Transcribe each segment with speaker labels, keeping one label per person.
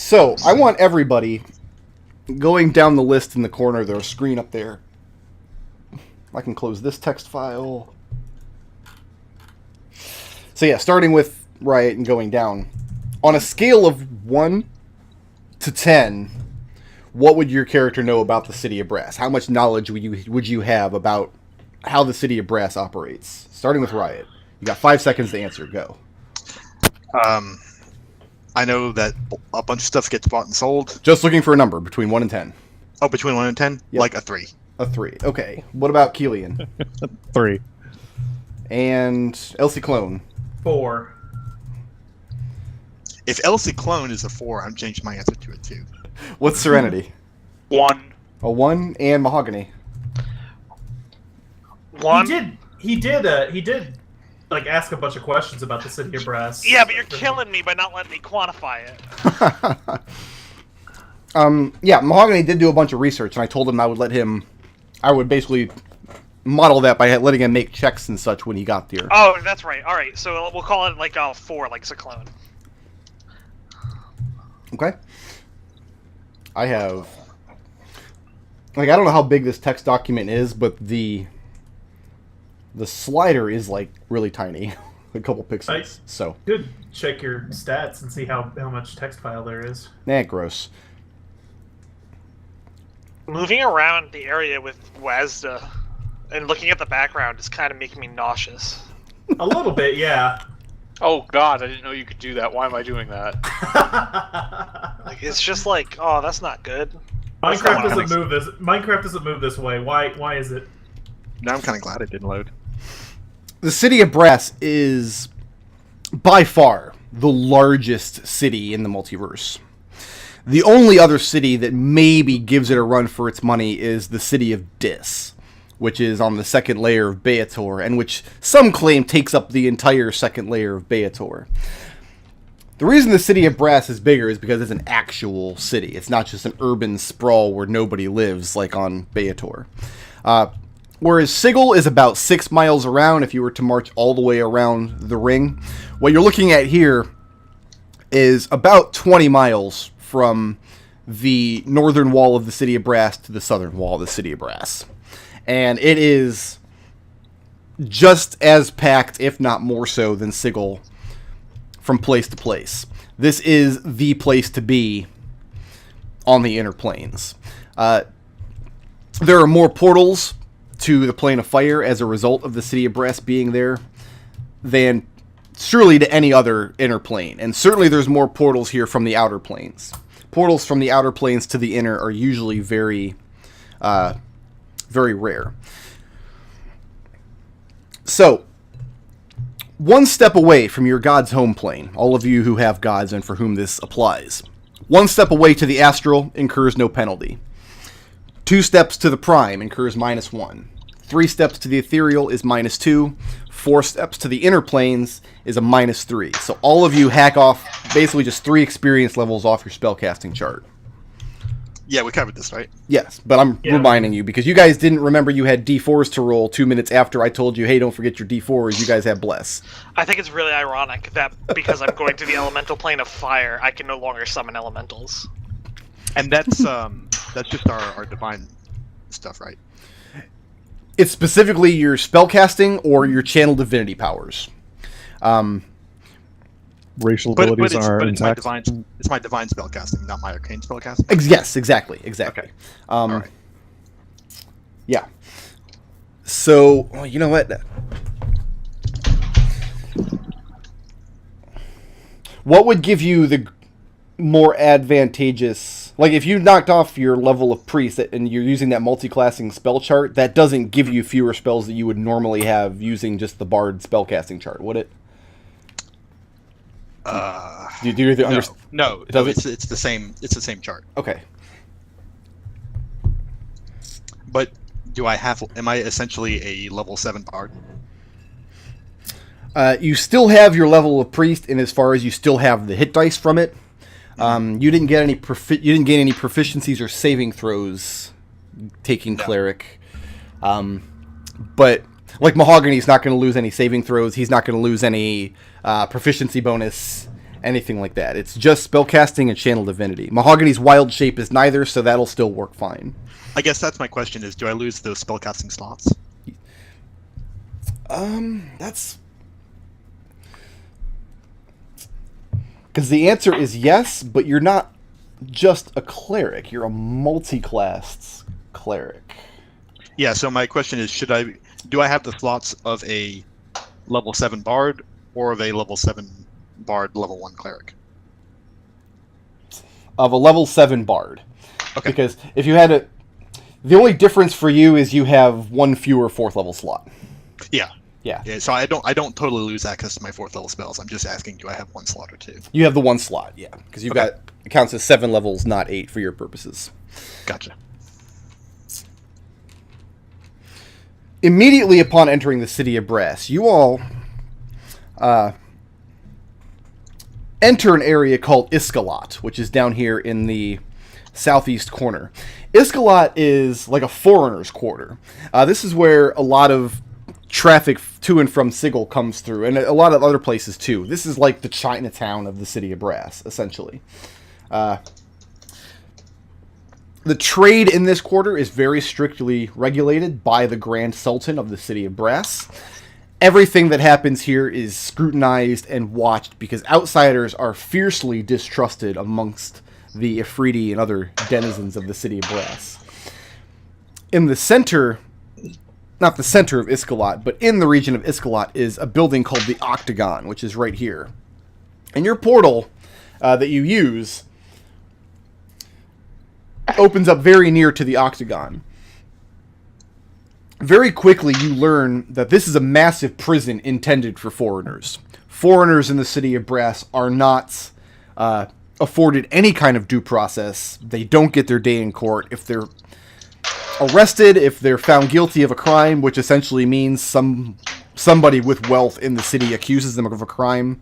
Speaker 1: So, I want everybody going down the list in the corner of their screen up there. I can close this text file. So yeah, starting with Riot and going down. On a scale of 1 to 10, what would your character know about the City of Brass? How much knowledge would you have about how the City of Brass operates? Starting with Riot. You got 5 seconds to answer. Go.
Speaker 2: I know that a bunch of stuff gets bought and sold.
Speaker 1: Just looking for a number between 1 and 10.
Speaker 2: Oh, between 1 and 10? Yep. Like a 3.
Speaker 1: A 3. Okay. What about Kelian?
Speaker 3: 3.
Speaker 1: And Ciclon?
Speaker 4: 4.
Speaker 2: If Ciclon is a 4, I'm changing my answer to a 2.
Speaker 1: What's Serenity?
Speaker 5: 1.
Speaker 1: A 1. And Mahogany?
Speaker 5: 1.
Speaker 4: He did like ask a bunch of questions about the City of Brass.
Speaker 5: Yeah, but you're killing me by not letting me quantify it.
Speaker 1: Yeah, Mahogany did do a bunch of research, and I told him I would basically model that by letting him make checks and such when he got there.
Speaker 5: Oh, that's right. All right, so we'll call it like a 4, like Ciclon.
Speaker 1: Okay. I have... I don't know how big this text document is, but the slider is, really tiny. A couple pixels. So.
Speaker 4: Good. Check your stats and see how much text file there is.
Speaker 1: Gross.
Speaker 5: Moving around the area with Wazda and looking at the background is kind of making me nauseous.
Speaker 4: A little bit, yeah.
Speaker 6: Oh god, I didn't know you could do that. Why am I doing that?
Speaker 5: It's just like, oh, that's not good.
Speaker 4: Minecraft doesn't move this way. Why is it?
Speaker 2: Now I'm kind of glad it didn't load.
Speaker 1: The City of Brass is by far the largest city in the multiverse. The only other city that maybe gives it a run for its money is the City of Dis, which is on the second layer of Beator, and which some claim takes up the entire second layer of Beator. The reason the City of Brass is bigger is because it's an actual city. It's not just an urban sprawl where nobody lives, like on Beator. Whereas Sigil is about 6 miles around if you were to march all the way around the ring. What you're looking at here is about 20 miles from the northern wall of the City of Brass to the southern wall of the City of Brass. And it is just as packed, if not more so, than Sigil from place to place. This is the place to be on the Inner Planes. There are more portals to the Plane of Fire as a result of the City of Brass being there than surely to any other Inner Plane. And certainly there's more portals here from the Outer Planes. Portals from the Outer Planes to the Inner are usually very, very rare. So, one step away from your God's home plane, all of you who have gods and for whom this applies. One step away to the Astral incurs no penalty. 2 steps to the Prime incurs -1. 3 steps to the Ethereal is -2. 4 steps to the Inner Planes is a -3. So all of you hack off basically just 3 experience levels off your spellcasting chart.
Speaker 2: Yeah, we covered this, right?
Speaker 1: Yes, but I'm reminding you because you guys didn't remember you had D4s to roll 2 minutes after I told you, hey, don't forget your D4s. You guys have Bless.
Speaker 5: I think it's really ironic that because I'm going to the elemental plane of fire, I can no longer summon elementals.
Speaker 2: And that's just our divine stuff, right?
Speaker 1: It's specifically your spellcasting or your channel divinity powers.
Speaker 3: Racial abilities are
Speaker 2: it's
Speaker 3: intact.
Speaker 2: my divine spellcasting, not my arcane spellcasting.
Speaker 1: Yes, exactly.
Speaker 2: Okay.
Speaker 1: All
Speaker 2: right.
Speaker 1: Yeah. So, well, you know what? What would give you the more advantageous... Like, if you knocked off your level of priest and you're using that multi-classing spell chart, that doesn't give you fewer spells that you would normally have using just the bard spellcasting chart, would it?
Speaker 2: No, it's the same. It's the same chart.
Speaker 1: Okay.
Speaker 2: But am I essentially a level 7 bard?
Speaker 1: You still have your level of priest, in as far as you still have the hit dice from it. You didn't get any proficiencies or saving throws taking cleric. But like Mahogany's not going to lose any saving throws. He's not going to lose any proficiency bonus, anything like that. It's just spellcasting and channel divinity. Mahogany's wild shape is neither, so that'll still work fine.
Speaker 2: I guess that's my question: is do I lose those spellcasting slots?
Speaker 1: That's because the answer is yes, but you're not just a cleric. You're a multi-classed cleric.
Speaker 2: Yeah. So my question is: do I have the slots of a level 7 bard or of a level 7 bard, level 1 cleric?
Speaker 1: Of a level 7 bard.
Speaker 2: Okay.
Speaker 1: Because if you had the only difference for you is you have one fewer 4th level slot.
Speaker 2: Yeah.
Speaker 1: Yeah.
Speaker 2: So I don't totally lose access to my 4th level spells. I'm just asking, do I have 1 slot or 2?
Speaker 1: You have the 1 slot, yeah. Because you've got, it counts as 7 levels, not 8 for your purposes.
Speaker 2: Gotcha.
Speaker 1: Immediately upon entering the City of Brass, you all enter an area called Iskalot, which is down here in the southeast corner. Iskalot is like a foreigner's quarter. This is where a lot of traffic to and from Sigil comes through, and a lot of other places too. This is like the Chinatown of the City of Brass, essentially. The trade in this quarter is very strictly regulated by the Grand Sultan of the City of Brass. Everything that happens here is scrutinized and watched because outsiders are fiercely distrusted amongst the Ifriti and other denizens of the City of Brass. In the center, not the center of Iskalot, but in the region of Iskalot is a building called the Octagon, which is right here. And your portal that you use opens up very near to the Octagon. Very quickly, you learn that this is a massive prison intended for foreigners. Foreigners in the City of Brass are not afforded any kind of due process. They don't get their day in court. If they're arrested, if they're found guilty of a crime, which essentially means somebody with wealth in the city accuses them of a crime,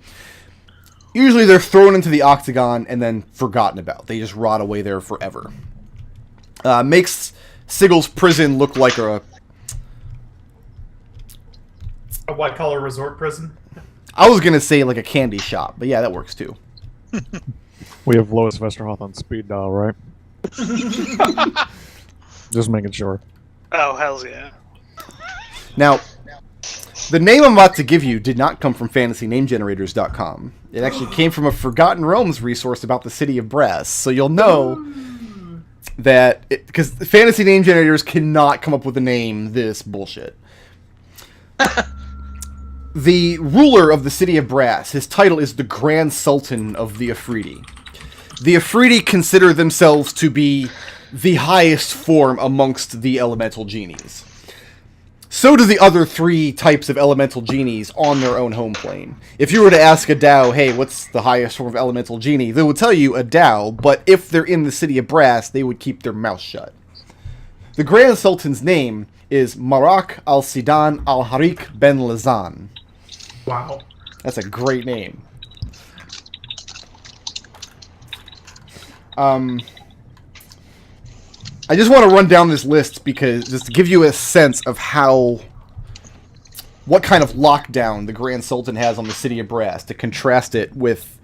Speaker 1: usually they're thrown into the Octagon and then forgotten about. They just rot away there forever. Makes Sigil's prison look like a
Speaker 4: white-collar resort prison?
Speaker 1: I was going to say like a candy shop, but yeah, that works too.
Speaker 3: We have Lois Vesterhoff on speed dial, right? Just making sure.
Speaker 5: Oh, hells yeah.
Speaker 1: Now, the name I'm about to give you did not come from FantasyNameGenerators.com. It actually came from a Forgotten Realms resource about the City of Brass, so you'll know that... Because Fantasy Name Generators cannot come up with a name this bullshit. The ruler of the City of Brass, his title is the Grand Sultan of the Ifriti. The Ifriti consider themselves to be the highest form amongst the elemental genies. So do the other 3 types of elemental genies on their own home plane. If you were to ask a Dao, hey, what's the highest form of elemental genie? They would tell you a Dao, but if they're in the City of Brass, they would keep their mouth shut. The Grand Sultan's name is Marak al-Sidan al-Harik ben Lazan.
Speaker 4: Wow.
Speaker 1: That's a great name. I just want to run down this list because just to give you a sense of what kind of lockdown the Grand Sultan has on the City of Brass to contrast it with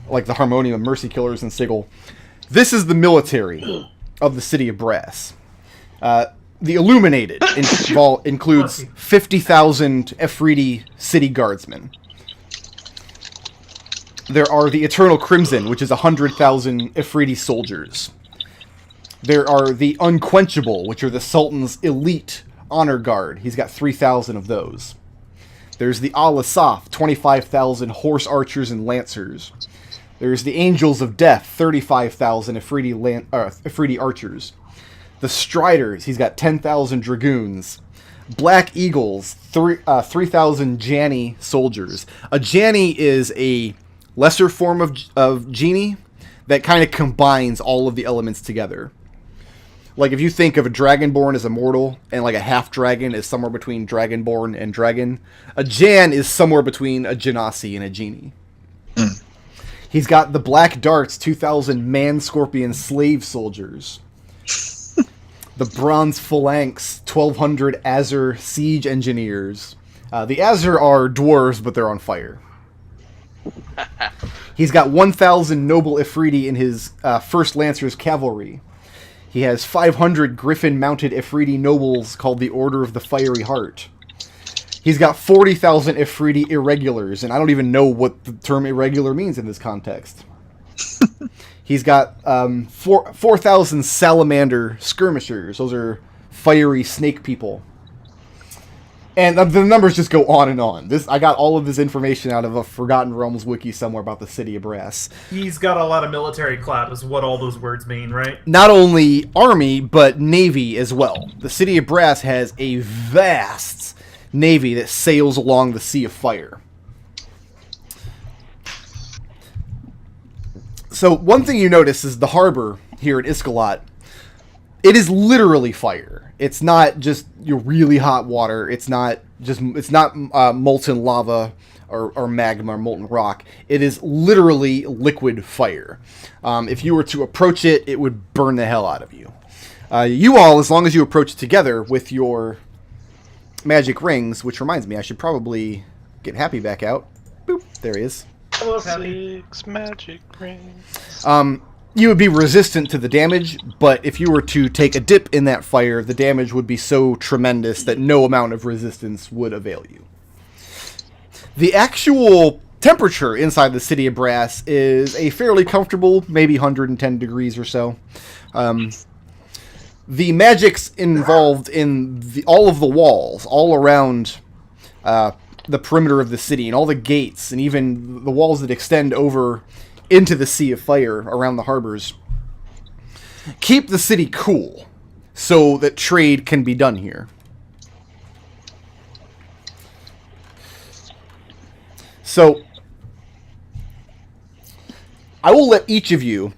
Speaker 1: like the Harmonium of Mercy Killers and Sigil. This is the military of the City of Brass. The Illuminated includes 50,000 Ifriti city guardsmen. There are the Eternal Crimson, which is 100,000 Ifriti soldiers. There are the Unquenchable, which are the Sultan's elite honor guard. He's got 3,000 of those. There's the Al-Asaf, 25,000 horse archers and lancers. There's the Angels of Death, 35,000 Ifriti archers. The Striders, he's got 10,000 dragoons. Black Eagles, 3,000 Jani soldiers. A Jani is a lesser form of genie that kind of combines all of the elements together. Like if you think of a Dragonborn as a mortal and like a half dragon is somewhere between Dragonborn and dragon, a Jan is somewhere between a Genasi and a genie. He's got the Black Darts, 2,000 man-scorpion slave soldiers. The Bronze Phalanx, 1,200 Azure siege engineers. The Azure are dwarves, but they're on fire. He's got 1,000 noble Ifriti in his first Lancer's cavalry. He has 500 griffin-mounted Ifriti nobles called the Order of the Fiery Heart. He's got 40,000 Ifriti irregulars, and I don't even know what the term irregular means in this context. He's got 4,000 salamander skirmishers. Those are fiery snake people. And the numbers just go on and on. I got all of this information out of a Forgotten Realms wiki somewhere about the City of Brass.
Speaker 4: He's got a lot of military clout, is what all those words mean, right?
Speaker 1: Not only army, but navy as well. The City of Brass has a vast navy that sails along the Sea of Fire. So one thing you notice is the harbor here at Iskalot. It is literally fire. It's not just your really hot water. It's not molten lava or magma or molten rock. It is literally liquid fire. If you were to approach it, it would burn the hell out of you. You all, as long as you approach together with your magic rings, which reminds me, I should probably get Happy back out. Boop, there he is.
Speaker 4: Hello, Happy.
Speaker 5: 6 magic rings.
Speaker 1: You would be resistant to the damage, but if you were to take a dip in that fire, the damage would be so tremendous that no amount of resistance would avail you. The actual temperature inside the City of Brass is a fairly comfortable, maybe 110 degrees or so. The magics involved in all of the walls, all around the perimeter of the city, and all the gates, and even the walls that extend over into the Sea of Fire around the harbors, keep the city cool so that trade can be done here. So, I will let each of you,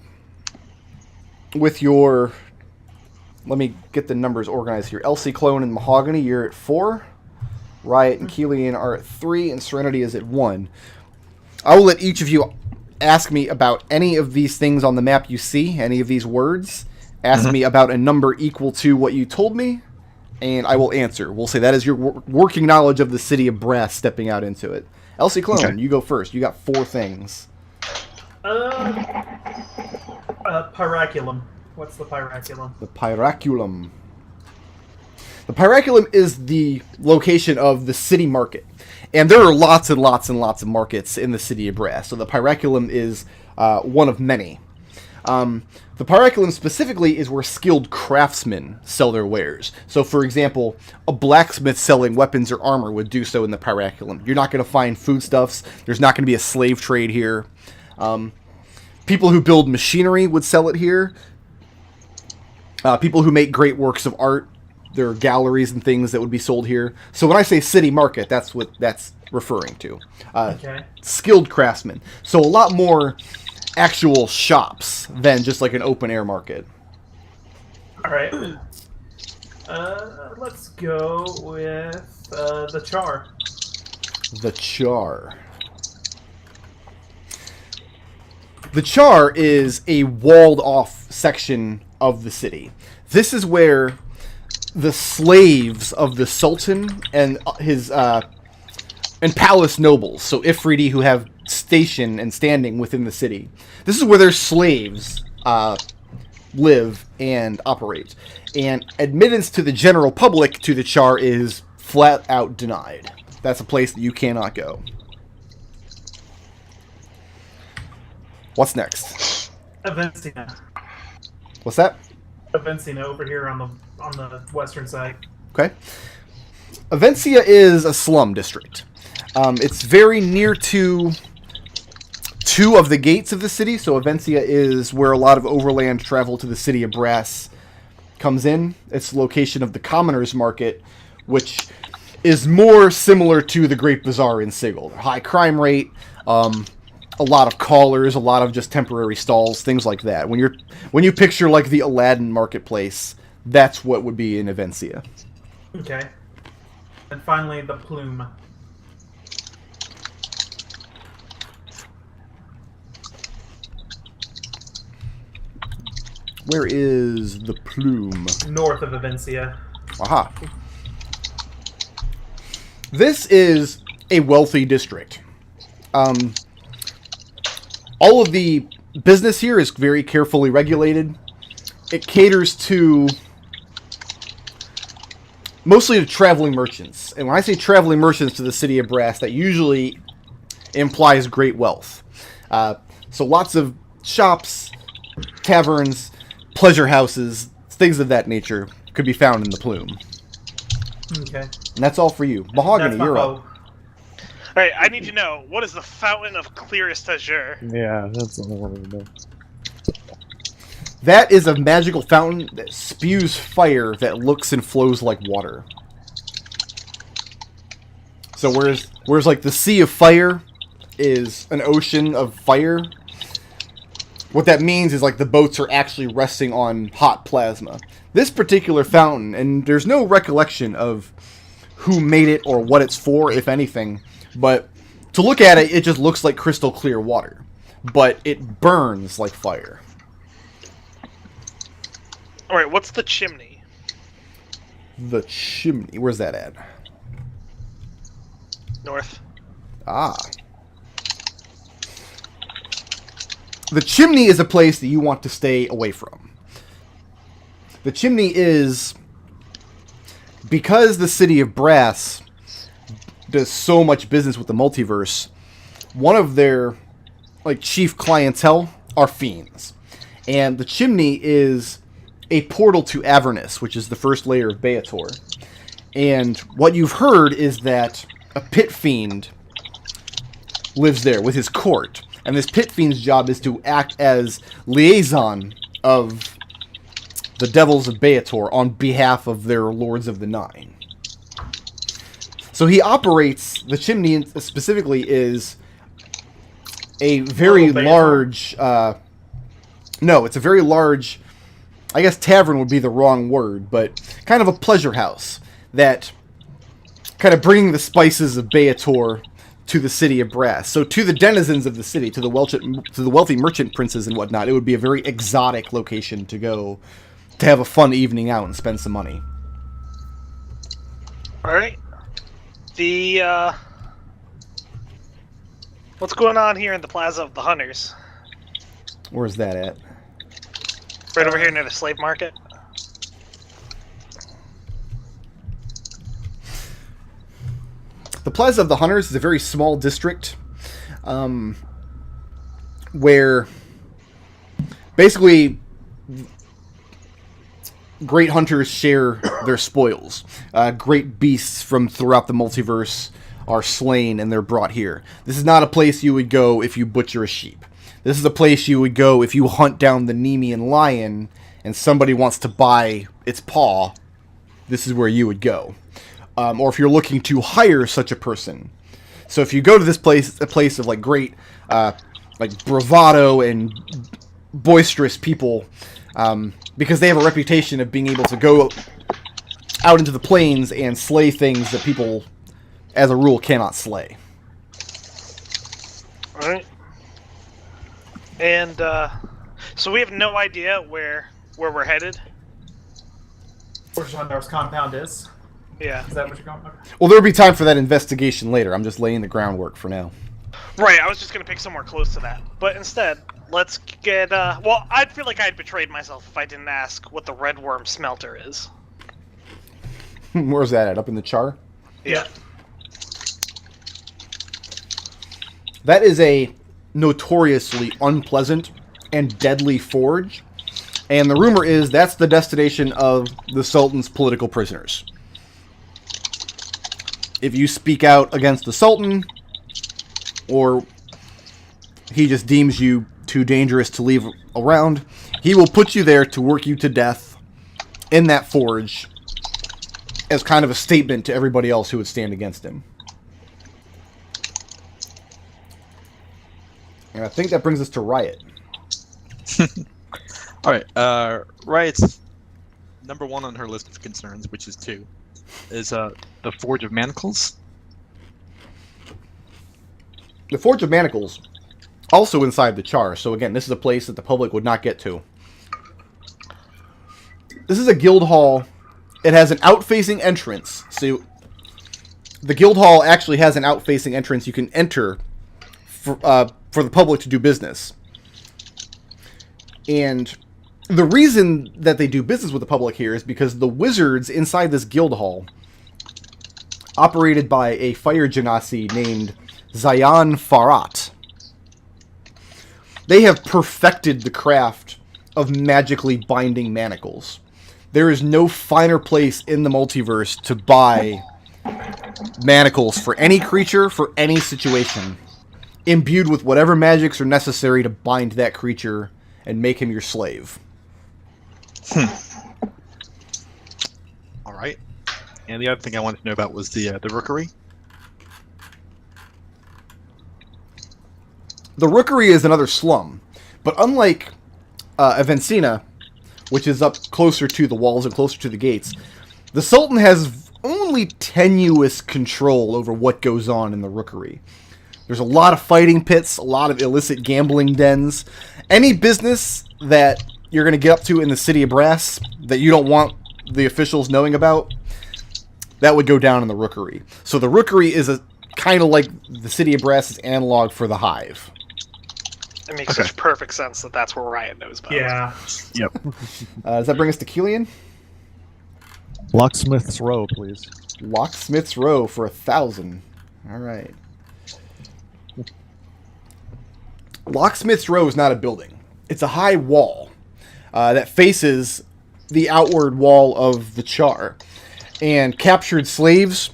Speaker 1: with your... Let me get the numbers organized here. Ciclon and Mahogany, you're at 4. Riot and Kelian are at 3, and Serenity is at 1. I will let each of you ask me about any of these things on the map you see, any of these words. Ask me about a number equal to what you told me, and I will answer. We'll say that is your working knowledge of the City of Brass stepping out into it. Ciclon, okay. You go first. You got 4 things.
Speaker 4: Pyraculum. What's the Pyraculum?
Speaker 1: The Pyraculum. The Pyraculum is the location of the city market. And there are lots and lots and lots of markets in the City of Brass. So the Pyraculum is one of many. The Pyraculum specifically is where skilled craftsmen sell their wares. So, for example, a blacksmith selling weapons or armor would do so in the Pyraculum. You're not going to find foodstuffs. There's not going to be a slave trade here. People who build machinery would sell it here. People who make great works of art, there are galleries and things that would be sold here. So when I say city market, that's what that's referring to.
Speaker 4: Okay.
Speaker 1: Skilled craftsmen. So a lot more actual shops than just like an open air market.
Speaker 4: All right. Let's go with the Char.
Speaker 1: The Char. The Char is a walled off section of the city. This is where the slaves of the Sultan and his and palace nobles, so Ifriti who have station and standing within the city. This is where their slaves live and operate. And admittance to the general public to the Char is flat out denied. That's a place that you cannot go. What's next?
Speaker 4: Avencina.
Speaker 1: What's that?
Speaker 4: Avencina over here on the western side.
Speaker 1: Okay. Avencia is a slum district. It's very near to 2 of the gates of the city, so Avencia is where a lot of overland travel to the City of Brass comes in. It's the location of the Commoners Market, which is more similar to the Great Bazaar in Sigil. High crime rate, a lot of callers, a lot of just temporary stalls, things like that. When you picture like the Aladdin marketplace, that's what would be in Avencia.
Speaker 4: Okay. And finally, the Plume.
Speaker 1: Where is the Plume?
Speaker 4: North of Avencia.
Speaker 1: Aha. This is a wealthy district. All of the business here is very carefully regulated. It caters to mostly to traveling merchants. And when I say traveling merchants to the city of Brass, that usually implies great wealth. So lots of shops, taverns, pleasure houses, things of that nature could be found in the plume.
Speaker 4: Okay.
Speaker 1: And that's all for you. Mahogany,
Speaker 4: That's my
Speaker 1: you're
Speaker 4: vote.
Speaker 1: up.
Speaker 5: Alright, I need to know, what is the Fountain of Clearest Azure?
Speaker 3: Yeah, that's what I wanted to know.
Speaker 1: That is a magical fountain that spews fire that looks and flows like water. So whereas like the Sea of Fire is an ocean of fire, what that means is like the boats are actually resting on hot plasma. This particular fountain, and there's no recollection of who made it or what it's for, if anything, but to look at it, it just looks like crystal clear water. But it burns like fire.
Speaker 5: Alright, what's the chimney?
Speaker 1: The chimney. Where's that at?
Speaker 5: North.
Speaker 1: Ah. The chimney is a place that you want to stay away from. The chimney is... Because the city of Brass does so much business with the multiverse, one of their like chief clientele are fiends. And the chimney is a portal to Avernus, which is the first layer of Beator. And what you've heard is that a pit fiend lives there with his court. And this pit fiend's job is to act as liaison of the devils of Beator on behalf of their Lords of the Nine. So he operates, the chimney specifically is a very large, no, it's a very large, I guess tavern would be the wrong word, but kind of a pleasure house that kind of bringing the spices of Beator to the city of Brass. So to the denizens of the city, to the wealthy merchant princes and whatnot, it would be a very exotic location to go to have a fun evening out and spend some money.
Speaker 5: Alright. What's going on here in the Plaza of the Hunters?
Speaker 1: Where's that at?
Speaker 5: Right over here near the slave market?
Speaker 1: The Plaza of the Hunters is a very small district where basically great hunters share their spoils. Great beasts from throughout the multiverse are slain and they're brought here. This is not a place you would go if you butcher a sheep. This is a place you would go if you hunt down the Nemean lion and somebody wants to buy its paw. This is where you would go. Or if you're looking to hire such a person. So if you go to this place, it's a place of like great like bravado and boisterous people, because they have a reputation of being able to go out into the plains and slay things that people, as a rule, cannot slay.
Speaker 5: Alright. And, so we have no idea where we're headed?
Speaker 4: Where Gendar's compound is.
Speaker 5: Yeah.
Speaker 4: Is that what you're going? Okay.
Speaker 1: Well, there'll be time for that investigation later. I'm just laying the groundwork for now.
Speaker 5: Right, I was just gonna pick somewhere close to that. But instead, let's get, well, I'd feel like I'd betrayed myself if I didn't ask what the red worm smelter is.
Speaker 1: Where's that at? Up in the char?
Speaker 5: Yeah.
Speaker 1: That is a notoriously unpleasant and deadly forge. And the rumor is that's the destination of the Sultan's political prisoners. If you speak out against the Sultan, or he just deems you too dangerous to leave around, he will put you there to work you to death in that forge as kind of a statement to everybody else who would stand against him. And I think that brings us to Riot.
Speaker 2: Alright, Riot's number one on her list of concerns, which is 2, is the Forge of Manacles.
Speaker 1: The Forge of Manacles, also inside the Char, so again, this is a place that the public would not get to. This is a guild hall. It has an out-facing entrance, so the guild hall actually has an out-facing entrance you can enter for the public to do business. And the reason that they do business with the public here is because the wizards inside this guild hall, operated by a fire genasi named Zayan Farat, they have perfected the craft of magically binding manacles. There is no finer place in the multiverse to buy manacles for any creature, for any situation, imbued with whatever magics are necessary to bind that creature and make him your slave.
Speaker 2: All right. And the other thing I wanted to know about was the rookery.
Speaker 1: The rookery is another slum, but unlike Avencina, which is up closer to the walls and closer to the gates, the Sultan has only tenuous control over what goes on in the rookery. There's a lot of fighting pits, a lot of illicit gambling dens. Any business that you're going to get up to in the City of Brass that you don't want the officials knowing about, that would go down in the rookery. So the rookery is a kind of like the City of Brass's analog for the Hive.
Speaker 5: It makes such perfect sense that that's where Riot knows about.
Speaker 4: Yeah.
Speaker 2: Yep.
Speaker 1: Does that bring us to Kelian?
Speaker 3: Locksmith's Row, please.
Speaker 1: Locksmith's Row for 1,000. All right. Locksmith's Row is not a building. It's a high wall that faces the outward wall of the Char. And captured slaves,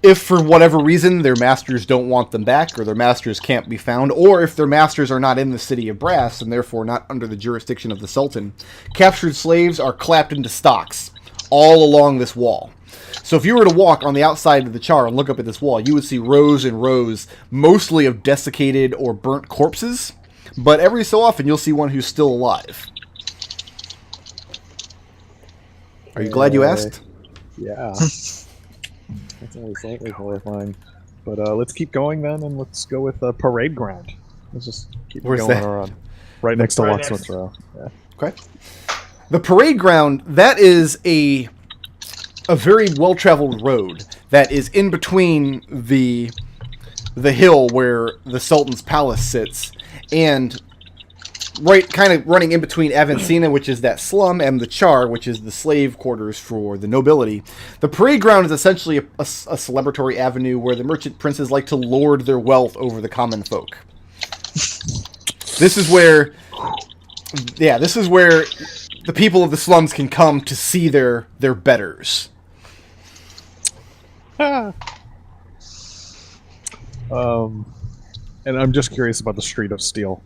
Speaker 1: if for whatever reason their masters don't want them back, or their masters can't be found, or if their masters are not in the City of Brass, and therefore not under the jurisdiction of the Sultan, captured slaves are clapped into stocks all along this wall. So if you were to walk on the outside of the Char and look up at this wall, you would see rows and rows, mostly of desiccated or burnt corpses, but every so often you'll see one who's still alive. Are you glad you asked?
Speaker 3: Yeah. That's only slightly horrifying. But let's keep going then, and let's go with Parade Ground. Let's just keep
Speaker 1: Where's
Speaker 3: going
Speaker 1: that?
Speaker 3: around. Right next to
Speaker 4: Right
Speaker 3: Locksmith's
Speaker 4: next.
Speaker 3: Row. Yeah.
Speaker 1: Okay. The Parade Ground, that is a very well-traveled road that is in between the hill where the Sultan's palace sits, and right kind of running in between Avencina, which is that slum, and the Char, which is the slave quarters for the nobility. The Parade Ground is essentially a celebratory avenue where the merchant princes like to lord their wealth over the common folk. This is where the people of the slums can come to see their betters.
Speaker 3: And I'm just curious about the Street of Steel.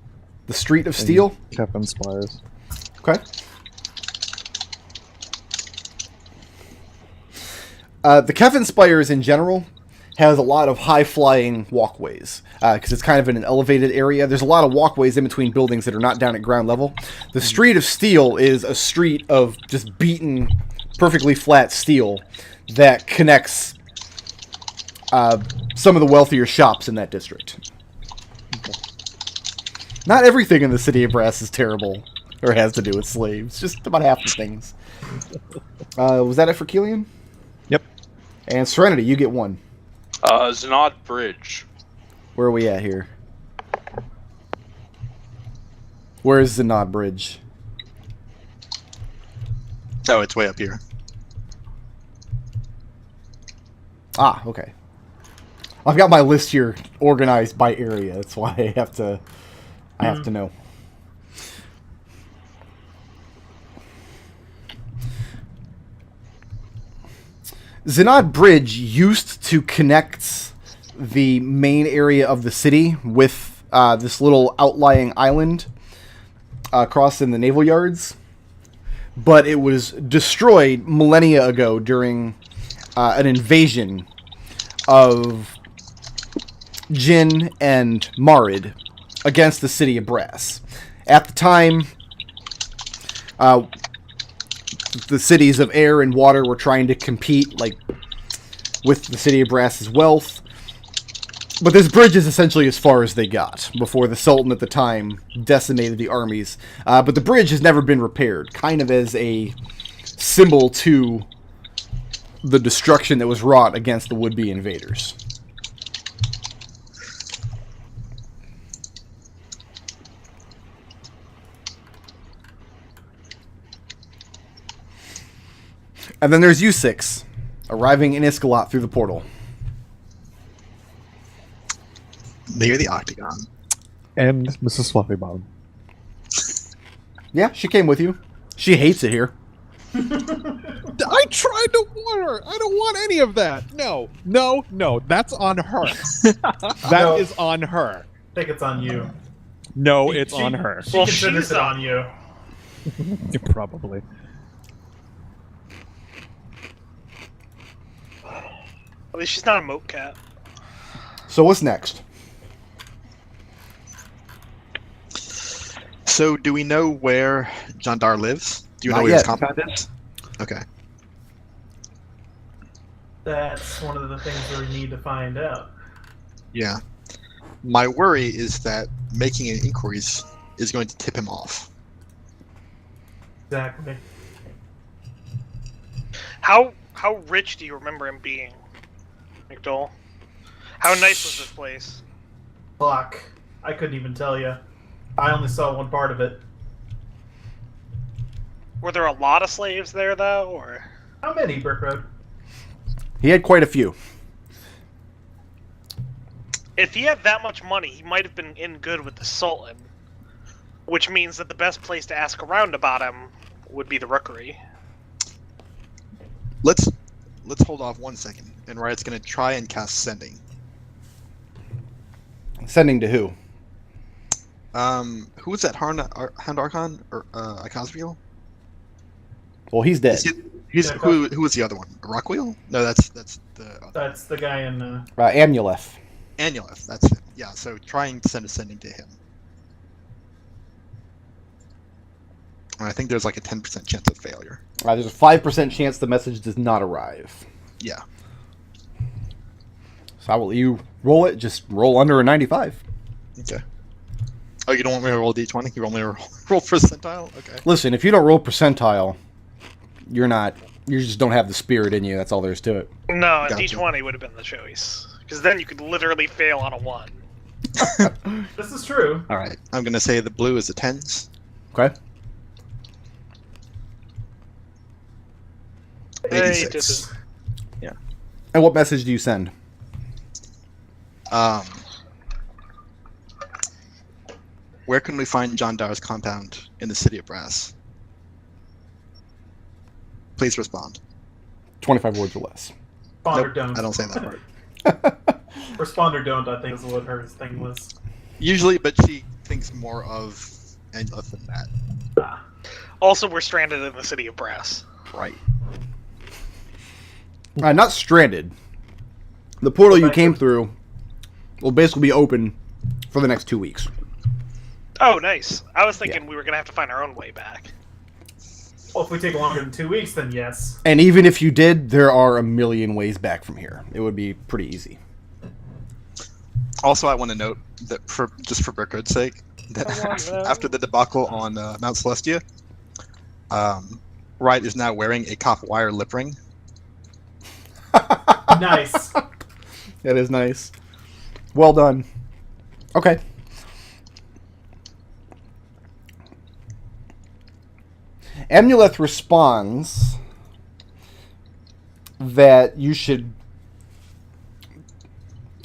Speaker 1: The Street of Steel?
Speaker 3: Kefin Spires.
Speaker 1: Okay. The Kefin Spires in general has a lot of high-flying walkways because it's kind of in an elevated area. There's a lot of walkways in between buildings that are not down at ground level. The Street of Steel is a street of just beaten, perfectly flat steel that connects some of the wealthier shops in that district. Not everything in the City of Brass is terrible or has to do with slaves. Just about half the things. Was that it for Kelian?
Speaker 3: Yep.
Speaker 1: And Serenity, you get one.
Speaker 6: Znod Bridge.
Speaker 1: Where are we at here? Where is the Nod Bridge?
Speaker 2: Oh, it's way up here.
Speaker 1: Ah, okay. I've got my list here organized by area. That's why I have to know. Zenod Bridge used to connect the main area of the city with this little outlying island across in the naval yards, but it was destroyed millennia ago during an invasion of Jin and Marid against the City of Brass. At the time, the cities of air and water were trying to compete, like, with the City of Brass's wealth. But this bridge is essentially as far as they got before the Sultan at the time decimated the armies. But the bridge has never been repaired, kind of as a symbol to the destruction that was wrought against the would-be invaders. And then there's you six, arriving in Iskalot through the portal.
Speaker 2: Near the Octagon.
Speaker 3: And Mrs. Fluffybottom.
Speaker 1: Yeah, she came with you. She hates it here.
Speaker 3: I tried to warn her. I don't want any of that. No. That's on her. That is on her.
Speaker 4: I think it's on you.
Speaker 3: No, it's on her.
Speaker 4: She considers it on you.
Speaker 3: Probably.
Speaker 5: At least she's not a moat cat.
Speaker 1: So what's next?
Speaker 2: So, do we know where Jandar lives? Do you know
Speaker 1: Not
Speaker 2: where his
Speaker 1: yet.
Speaker 2: compound is? Okay.
Speaker 4: That's one of the things we need to find out.
Speaker 2: Yeah. My worry is that making an inquiries is going to tip him off.
Speaker 4: Exactly.
Speaker 5: How rich do you remember him being, McDohl? How nice was this place?
Speaker 4: Fuck. I couldn't even tell you. I only saw one part of it.
Speaker 5: Were there a lot of slaves there, though, or?
Speaker 4: How many, Brick Road?
Speaker 1: He had quite a few.
Speaker 5: If he had that much money, he might have been in good with the Sultan. Which means that the best place to ask around about him would be the Rookery.
Speaker 2: Let's hold off 1 second, and Riot's going to try and cast Sending.
Speaker 1: Sending to who?
Speaker 2: Who was that? Hound Archon or Icosriel?
Speaker 1: Well, he's dead.
Speaker 2: Who was the other one? Rockwheel? No, that's the other.
Speaker 4: That's the guy in...
Speaker 1: Amuleth.
Speaker 2: Anuleth, that's him. Yeah, so try and send a Sending to him. And I think there's like a 10% chance of failure.
Speaker 1: There's a 5% chance the message does not arrive.
Speaker 2: Yeah.
Speaker 1: So how will you roll it? Just roll under a 95.
Speaker 2: Okay. Oh, you don't want me to roll d20? You want me to roll percentile? Okay.
Speaker 1: Listen, if you don't roll percentile, you just don't have the spirit in you. That's all there is to it.
Speaker 5: No, a
Speaker 2: Gotcha.
Speaker 5: D20 would have been the choice. Because then you could literally fail on a 1.
Speaker 4: This is true.
Speaker 2: All right. I'm going to say the blue is a 10s.
Speaker 1: Okay.
Speaker 5: Hey,
Speaker 2: 86.
Speaker 5: did
Speaker 1: And what message do you send?
Speaker 2: Where can we find Jandar's compound in the city of Brass? Please respond.
Speaker 1: 25 words or less.
Speaker 4: Respond or
Speaker 2: Nope,
Speaker 4: don't.
Speaker 2: I don't say that part.
Speaker 4: Respond or don't, I think, is what her thing was.
Speaker 2: Usually, but she thinks more of Anuleth than that.
Speaker 5: Also, we're stranded in the city of Brass.
Speaker 2: Right.
Speaker 1: Not stranded. The portal you came through will basically be open for the next 2 weeks.
Speaker 5: Oh, nice. I was thinking we were going to have to find our own way back.
Speaker 4: Well, if we take longer than 2 weeks, then yes.
Speaker 1: And even if you did, there are a million ways back from here. It would be pretty easy.
Speaker 2: Also, I want to note that for Brickroad's sake, that after the debacle on Mount Celestia, Riot is now wearing a copper wire lip ring.
Speaker 4: Nice.
Speaker 1: That is nice. Well done. Okay. Amuleth responds that you should...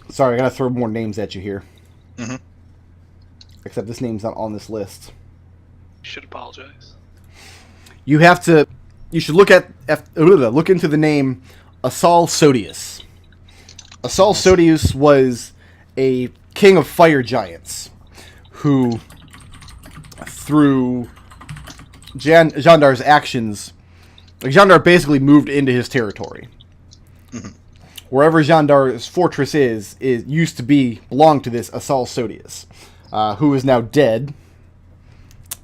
Speaker 1: Sorry, I gotta throw more names at you here.
Speaker 2: Mhm.
Speaker 1: Except this name's not on this list.
Speaker 5: You should apologize.
Speaker 1: You have to... You should look into the name Asal Sodius. Asal Sodius was a king of fire giants who, through Jandar's actions, Jandar basically moved into his territory.
Speaker 2: Mhm.
Speaker 1: Wherever Jandar's fortress is used to belong to this Asal Sodius, who is now dead,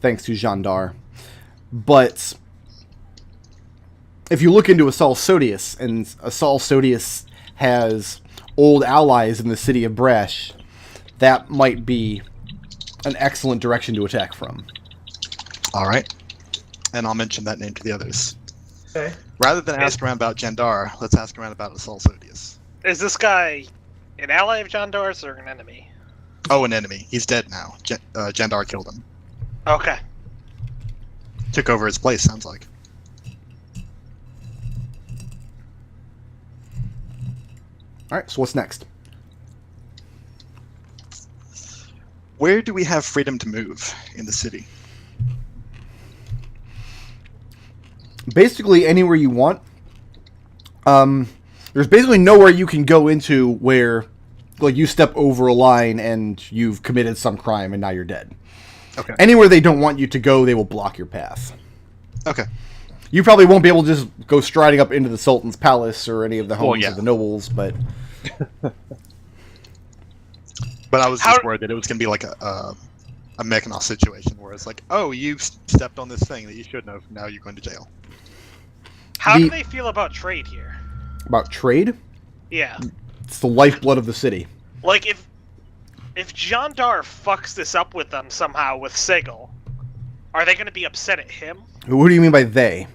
Speaker 1: thanks to Jandar. But if you look into Asal Sodius, and Asal Sodius has old allies in the city of Bresh, that might be an excellent direction to attack from.
Speaker 2: All right. And I'll mention that name to the others.
Speaker 4: Okay.
Speaker 2: Rather than ask around about Jandar, let's ask around about Asal Sodius.
Speaker 5: Is this guy an ally of Jandar's or an enemy?
Speaker 2: Oh, an enemy. He's dead now. Jandar killed him.
Speaker 5: Okay.
Speaker 2: Took over his place, sounds like.
Speaker 1: Alright, so what's next?
Speaker 2: Where do we have freedom to move in the city?
Speaker 1: Basically anywhere you want. There's basically nowhere you can go into where, like, you step over a line and you've committed some crime and now you're dead.
Speaker 2: Okay.
Speaker 1: Anywhere they don't want you to go, they will block your path.
Speaker 2: Okay.
Speaker 1: You probably won't be able to just go striding up into the Sultan's palace or any of the homes
Speaker 2: yeah.
Speaker 1: of the nobles, but...
Speaker 2: But I was just worried that it was going to be like a McDohl situation where it's like, oh, you stepped on this thing that you shouldn't have, now you're going to jail.
Speaker 5: How do they feel about trade here?
Speaker 1: About trade?
Speaker 5: Yeah.
Speaker 1: It's the lifeblood of the city.
Speaker 5: Like, if Jandar fucks this up with them somehow with Sigil, are they going to be upset at him?
Speaker 1: What do you mean by they?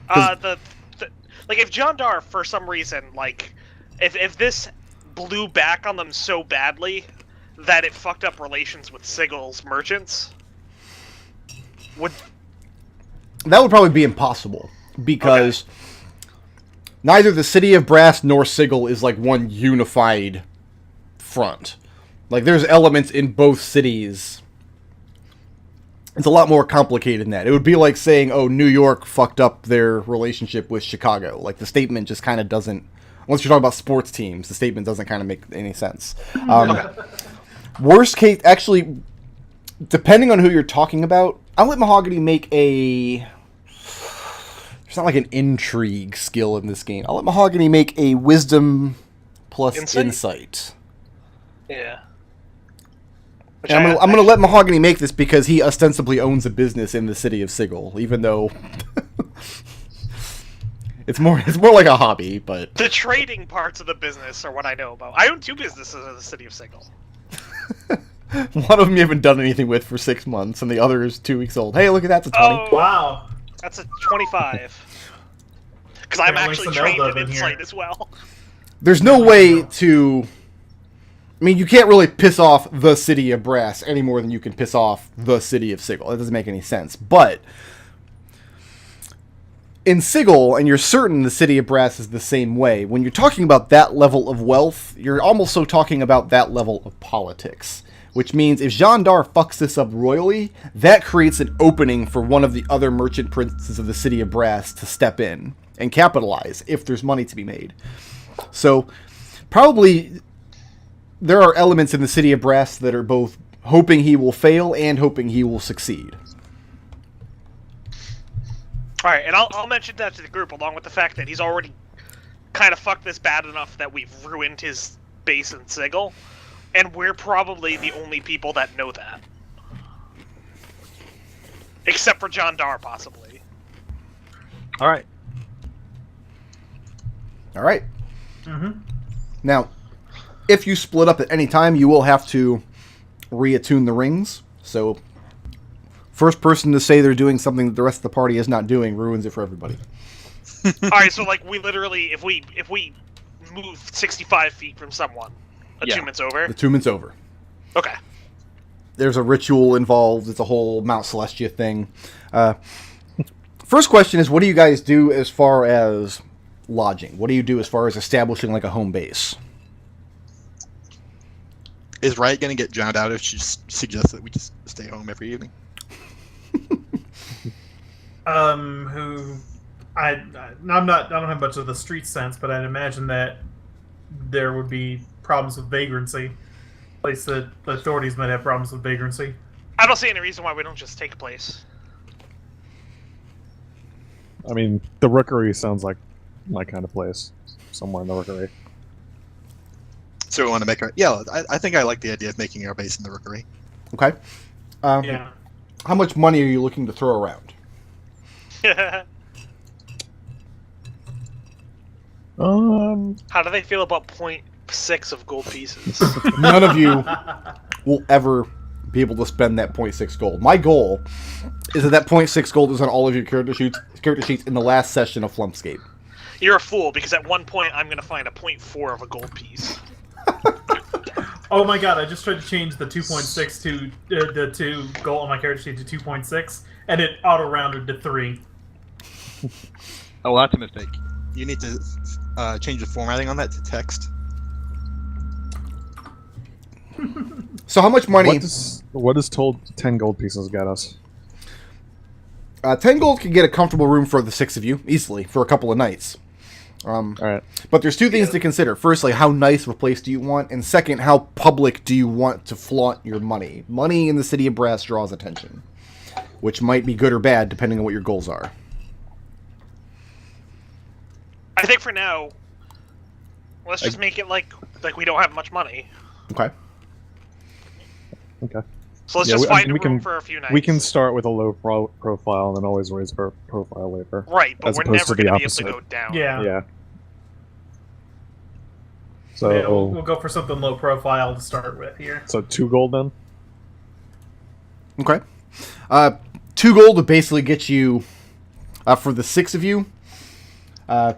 Speaker 5: Like, if Jandar, for some reason, like, if this blew back on them so badly that it fucked up relations with Sigil's merchants,
Speaker 1: that would probably be impossible, because neither the City of Brass nor Sigil is like one unified front. Like, there's elements in both cities. It's a lot more complicated than that. It would be like saying, oh, New York fucked up their relationship with Chicago. Like, the statement just kind of doesn't... Once you're talking about sports teams, the statement doesn't kind of make any sense. Worst case, actually, depending on who you're talking about, I'll let Mahogany make a... There's not like an intrigue skill in this game. I'll let Mahogany make a wisdom plus insight.
Speaker 5: Yeah.
Speaker 1: And I'm gonna let Mahogany make this because he ostensibly owns a business in the city of Sigil, even though it's more like a hobby. But
Speaker 5: the trading parts of the business are what I know about. I own 2 businesses in the city of Sigil.
Speaker 1: One of them you haven't done anything with for 6 months, and the other is 2 weeks old. Hey, look at that, it's a 20.
Speaker 5: Oh,
Speaker 4: Wow.
Speaker 5: That's a 25. Because I'm actually trained in insight as well.
Speaker 1: There's no way to... I mean, you can't really piss off the City of Brass any more than you can piss off the City of Sigil. That doesn't make any sense. But in Sigil, and you're certain the City of Brass is the same way, when you're talking about that level of wealth, you're almost so talking about that level of politics. Which means if Jandar fucks this up royally, that creates an opening for one of the other merchant princes of the City of Brass to step in and capitalize if there's money to be made. So, probably... There are elements in the City of Brass that are both hoping he will fail and hoping he will succeed.
Speaker 5: Alright, and I'll mention that to the group, along with the fact that he's already kind of fucked this bad enough that we've ruined his base in Sigil, and we're probably the only people that know that. Except for Jandar, possibly.
Speaker 3: Alright.
Speaker 1: Alright.
Speaker 4: Mm-hmm.
Speaker 1: Now... If you split up at any time, you will have to reattune the rings. So, first person to say they're doing something that the rest of the party is not doing ruins it for everybody.
Speaker 5: Alright, so like we literally, if we move 65 feet from someone, attunement's over?
Speaker 1: Attunement's over.
Speaker 5: Okay.
Speaker 1: There's a ritual involved. It's a whole Mount Celestia thing. First question is, what do you guys do as far as lodging? What do you do as far as establishing like a home base?
Speaker 2: Is Riot going to get drowned out if she suggests that we just stay home every evening?
Speaker 4: I don't have much of the street sense, but I'd imagine that there would be problems with vagrancy. At least the authorities might have problems with vagrancy.
Speaker 5: I don't see any reason why we don't just take place.
Speaker 3: I mean, the Rookery sounds like my kind of place. Somewhere in the Rookery.
Speaker 2: So we want to make our... Yeah, I think I like the idea of making our base in the Rookery.
Speaker 1: Okay.
Speaker 4: Yeah.
Speaker 1: How much money are you looking to throw around?
Speaker 5: How do they feel about 0.6 of gold pieces?
Speaker 1: None of you will ever be able to spend that 0.6 gold. My goal is that 0.6 gold is on all of your character sheets in the last session of Flumphscape.
Speaker 5: You're a fool, because at one point I'm going to find a 0.4 of a gold piece.
Speaker 4: Oh my god, I just tried to change the 2.6 to the 2 gold on my character sheet to 2.6, and it auto-rounded to 3.
Speaker 2: Oh, that's a mistake. You need to change the formatting on that to text?
Speaker 1: So how much money?
Speaker 3: What does told 10 gold pieces get us?
Speaker 1: 10 gold can get a comfortable room for the 6 of you, easily, for a couple of nights.
Speaker 3: Alright.
Speaker 1: But there's 2 things to consider. Firstly, how nice of a place do you want? And second, how public do you want to flaunt your money? Money in the City of Brass draws attention, which might be good or bad, depending on what your goals are.
Speaker 5: I think for now, let's just make it like we don't have much money.
Speaker 1: Okay.
Speaker 3: Okay.
Speaker 5: So let's just find a room for a few nights.
Speaker 3: We can start with a low profile and then always raise our profile later.
Speaker 5: Right, but
Speaker 3: as
Speaker 5: we're
Speaker 3: opposed
Speaker 5: never
Speaker 3: to the
Speaker 5: going to be able
Speaker 3: opposite.
Speaker 5: to go down.
Speaker 4: Yeah.
Speaker 3: Yeah. So
Speaker 4: Yeah, we'll go for something low profile to start with here.
Speaker 3: So 2 gold then?
Speaker 1: Okay. 2 gold would basically get you, for the 6 of you, for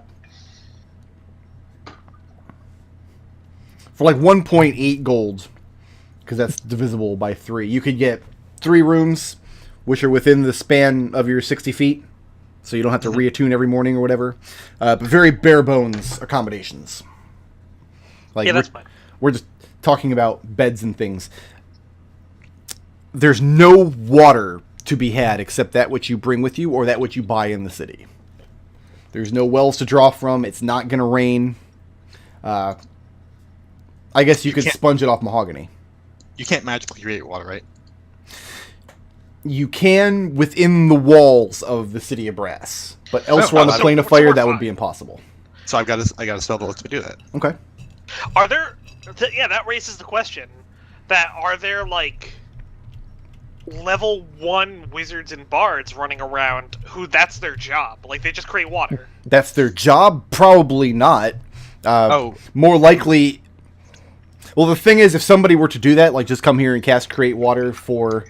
Speaker 1: like 1.8 gold, because that's divisible by 3. You could get 3 rooms, which are within the span of your 60 feet, so you don't have to reattune every morning or whatever. But very bare bones accommodations. Like,
Speaker 5: Yeah, that's fine.
Speaker 1: We're just talking about beds and things. There's no water to be had except that which you bring with you or that which you buy in the city. There's no wells to draw from. It's not going to rain. I guess you could sponge it off Mahogany.
Speaker 2: You can't magically create water, right?
Speaker 1: You can within the walls of the City of Brass, but elsewhere on the Plane of Fire, that would be impossible.
Speaker 2: So I got a spell that lets me do that.
Speaker 1: Okay.
Speaker 5: Are there... yeah, that raises the question. Are there, like, level 1 wizards and bards running around who that's their job? Like, they just create water.
Speaker 1: That's their job? Probably not. More likely... Well, the thing is, if somebody were to do that, like just come here and cast Create Water for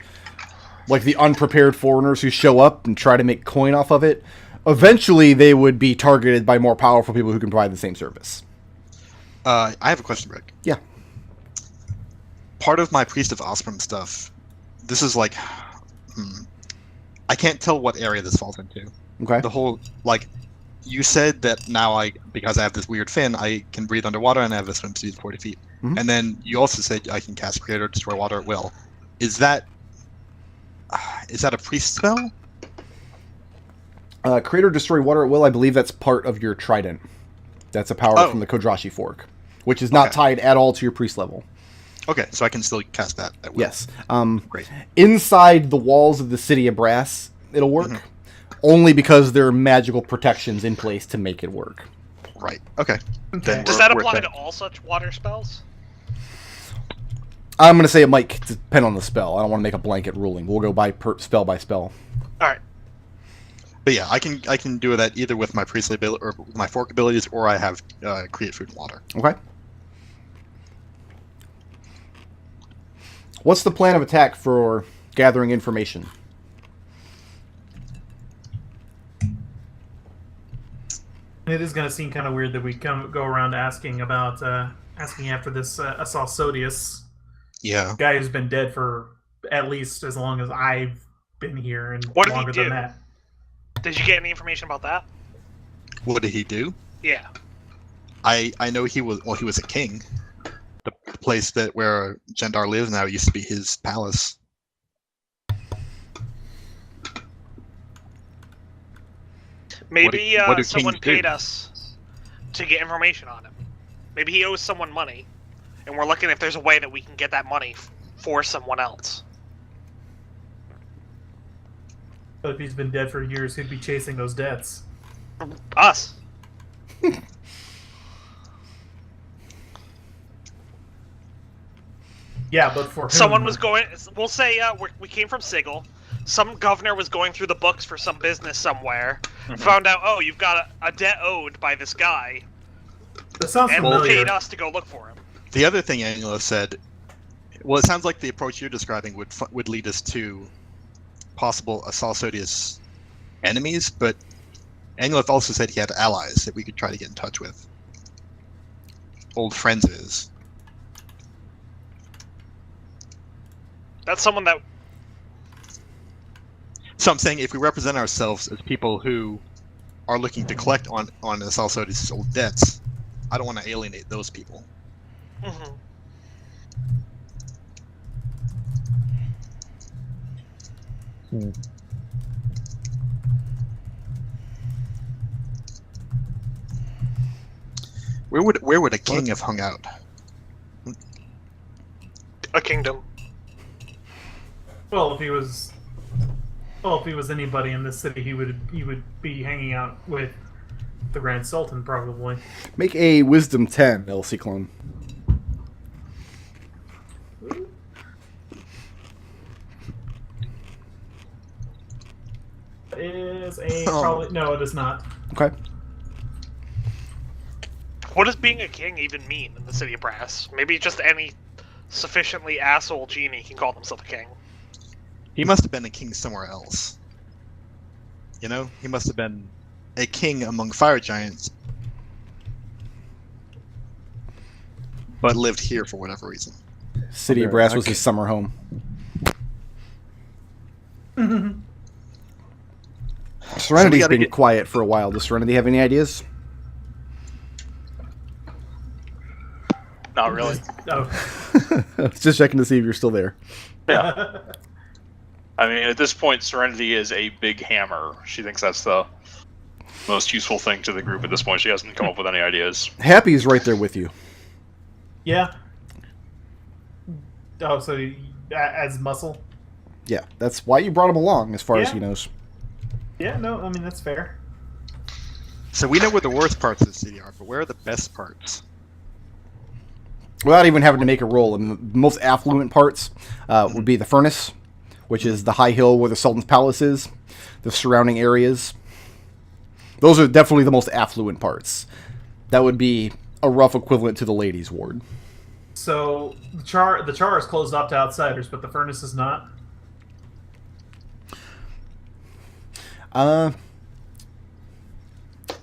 Speaker 1: like the unprepared foreigners who show up and try to make coin off of it, eventually they would be targeted by more powerful people who can provide the same service.
Speaker 2: I have a question, Rick.
Speaker 1: Yeah.
Speaker 2: Part of my Priest of Aasimar stuff, this is like... I can't tell what area this falls into.
Speaker 1: Okay.
Speaker 2: The whole, like... You said that now because I have this weird fin, I can breathe underwater and I have a swim speed of 40 feet.
Speaker 1: Mm-hmm.
Speaker 2: And then you also said I can cast Create or Destroy Water at will. Is that a priest spell?
Speaker 1: Create or Destroy Water at will, I believe that's part of your trident. That's a power from the Kodrashi fork, which is not tied at all to your priest level.
Speaker 2: Okay, so I can still cast that at will.
Speaker 1: Yes.
Speaker 2: Great.
Speaker 1: Inside the walls of the City of Brass, it'll work. Mm-hmm. Only because there are magical protections in place to make it work.
Speaker 2: Right. Okay. Then
Speaker 5: Does that apply to all such water spells?
Speaker 1: I'm going to say it might depend on the spell. I don't want to make a blanket ruling. We'll go by spell by spell.
Speaker 5: All right.
Speaker 2: But yeah, I can do that either with my priestly ability or my fork abilities, or I have Create Food and Water.
Speaker 1: Okay. What's the plan of attack for gathering information?
Speaker 4: It is going to seem kind of weird that we go around asking after this Assault guy who's been dead for at least as long as I've been here and
Speaker 5: what
Speaker 4: longer
Speaker 5: did he do?
Speaker 4: than that.
Speaker 5: Did you get any information about that?
Speaker 2: What did he do?
Speaker 5: Yeah.
Speaker 2: I know he was a king. The place where Jendar lives now used to be his palace.
Speaker 5: Maybe
Speaker 2: what do
Speaker 5: someone
Speaker 2: kings do?
Speaker 5: paid us to get information on him. Maybe he owes someone money, and we're looking if there's a way that we can get that money for someone else.
Speaker 4: But if he's been dead for years, who'd be chasing those debts?
Speaker 5: Us.
Speaker 4: Yeah, but for whom?
Speaker 5: Someone was going... We'll say we came from Sigil. Some governor was going through the books for some business somewhere. Found out, oh, you've got a debt owed by this guy.
Speaker 4: That sounds
Speaker 5: and
Speaker 4: familiar.
Speaker 5: paid us to go look for him.
Speaker 2: The other thing Angela said, well, it sounds like the approach you're describing would lead us to possible Assault enemies, but Angela also said he had allies that we could try to get in touch with. Old friends of his.
Speaker 5: That's someone that...
Speaker 2: So I'm saying if we represent ourselves as people who are looking to collect on Salsodius' old debts, I don't want to alienate those people.
Speaker 5: Mm-hmm.
Speaker 2: Where would a king have hung out?
Speaker 5: A kingdom.
Speaker 4: Well, if he was anybody in this city, he would be hanging out with the Grand Sultan, probably.
Speaker 1: Make a Wisdom 10, El Ciclon.
Speaker 4: Is a probably no, it is not.
Speaker 1: Okay.
Speaker 5: What does being a king even mean in the city of Brass? Maybe just any sufficiently asshole genie can call himself a king.
Speaker 2: He must have been a king somewhere else. You know, he must have been a king among fire giants, but lived here for whatever reason.
Speaker 1: City of Brass was his summer home. Serenity's been quiet for a while. Does Serenity have any ideas?
Speaker 6: Not really.
Speaker 4: Oh.
Speaker 1: Just checking to see if you're still there.
Speaker 6: Yeah. I mean, at this point, Serenity is a big hammer. She thinks that's the most useful thing to the group at this point. She hasn't come up with any ideas.
Speaker 1: Happy's right there with you.
Speaker 4: Yeah. Oh, so as muscle?
Speaker 1: Yeah, that's why you brought him along, as far as he knows.
Speaker 4: Yeah, no, I mean, that's fair.
Speaker 2: So we know where the worst parts of the city are, but where are the best parts?
Speaker 1: Without even having to make a roll, and the most affluent parts would be the Furnace, which is the high hill where the Sultan's Palace is, the surrounding areas. Those are definitely the most affluent parts. That would be a rough equivalent to the Ladies' Ward.
Speaker 4: So the char is closed off to outsiders, but the Furnace is not?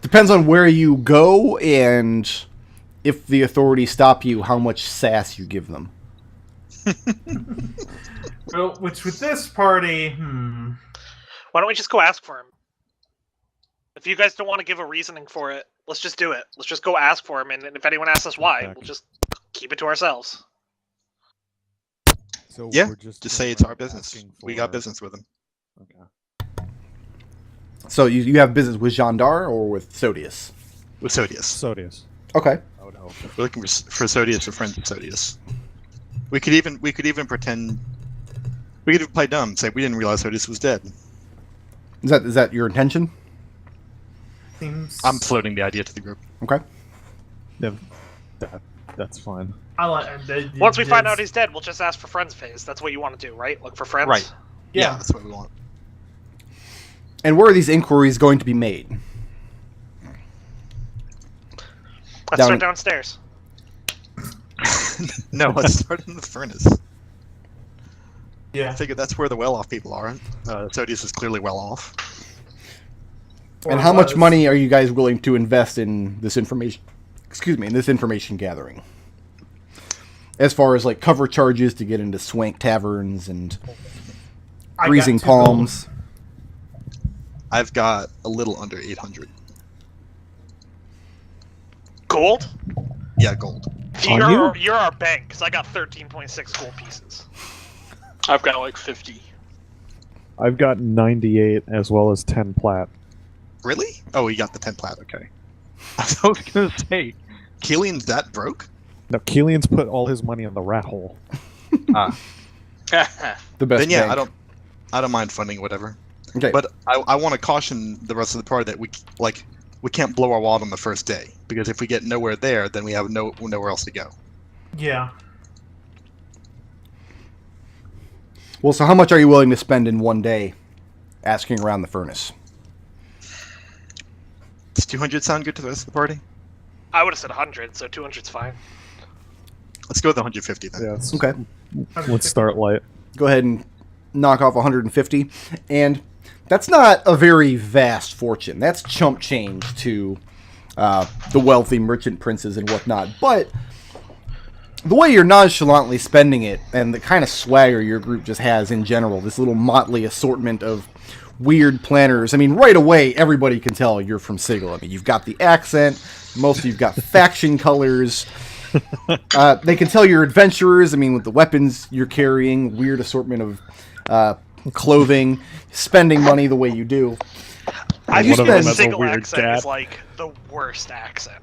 Speaker 1: Depends on where you go and if the authorities stop you, how much sass you give them.
Speaker 4: Well, which with this party,
Speaker 5: Why don't we just go ask for him? If you guys don't want to give a reasoning for it, let's just do it. Let's just go ask for him, and if anyone asks us why, we'll just keep it to ourselves.
Speaker 7: So
Speaker 2: Yeah,
Speaker 7: we're
Speaker 2: just say it's our business. We got business with him.
Speaker 7: Okay.
Speaker 1: So you have business with Jandar or with Sodius?
Speaker 2: With Sodius.
Speaker 7: Sodius.
Speaker 1: Okay.
Speaker 7: I would hope.
Speaker 2: We're looking for Sodius or friends of Sodius. We could even pretend. We could even play dumb, say we didn't realize Sodius was dead.
Speaker 1: Is that your intention?
Speaker 4: seems...
Speaker 2: I'm floating the idea to the group.
Speaker 1: Okay.
Speaker 3: Yeah, that's fine.
Speaker 5: Once we find out he's dead, we'll just ask for friends phase. That's what you want to do, right? Look for friends?
Speaker 2: Right.
Speaker 4: Yeah.
Speaker 2: That's what we want.
Speaker 1: And where are these inquiries going to be made?
Speaker 5: Let's start downstairs.
Speaker 2: No, let's start in the furnace.
Speaker 4: Yeah.
Speaker 2: I figure that's where the well-off people are. Sodius is clearly well-off.
Speaker 1: And how much money are you guys willing to invest in this information? Excuse me, in this information gathering? As far as like cover charges to get into swank taverns and freezing palms.
Speaker 2: I've got a little under 800.
Speaker 5: Gold?
Speaker 2: Yeah, gold.
Speaker 5: You're our bank, because I got 13.6 gold pieces.
Speaker 6: I've got like 50.
Speaker 3: I've got 98 as well as 10 plat.
Speaker 2: Really? Oh, you got the 10 plat, okay. I was going to say, Kelian's that broke?
Speaker 3: No, Kelian's put all his money in the rat hole.
Speaker 1: The best
Speaker 2: Then yeah,
Speaker 1: bank.
Speaker 2: I don't mind funding whatever.
Speaker 1: Okay.
Speaker 2: But I want to caution the rest of the party that we can't blow our wad on the first day, because if we get nowhere there, then we have nowhere else to go.
Speaker 4: Yeah.
Speaker 1: Well, so how much are you willing to spend in one day asking around the furnace?
Speaker 2: Does 200 sound good to the rest of the party?
Speaker 5: I would have said 100, so 200's fine.
Speaker 2: Let's go with 150 then.
Speaker 3: Yeah,
Speaker 1: Okay.
Speaker 3: let's start light.
Speaker 1: Go ahead and knock off 150. And that's not a very vast fortune. That's chump change to the wealthy merchant princes and whatnot. But the way you're nonchalantly spending it, and the kind of swagger your group just has in general, this little motley assortment of weird planners. I mean, right away, everybody can tell you're from Sigil. I mean, you've got the accent. Most of you've got faction colors. They can tell you're adventurers. I mean, with the weapons you're carrying, weird assortment of clothing, spending money the way you do.
Speaker 5: I
Speaker 3: One
Speaker 5: just
Speaker 3: of them
Speaker 5: the
Speaker 3: has a
Speaker 5: single
Speaker 3: weird
Speaker 5: accent
Speaker 3: cat.
Speaker 5: is like the worst accent.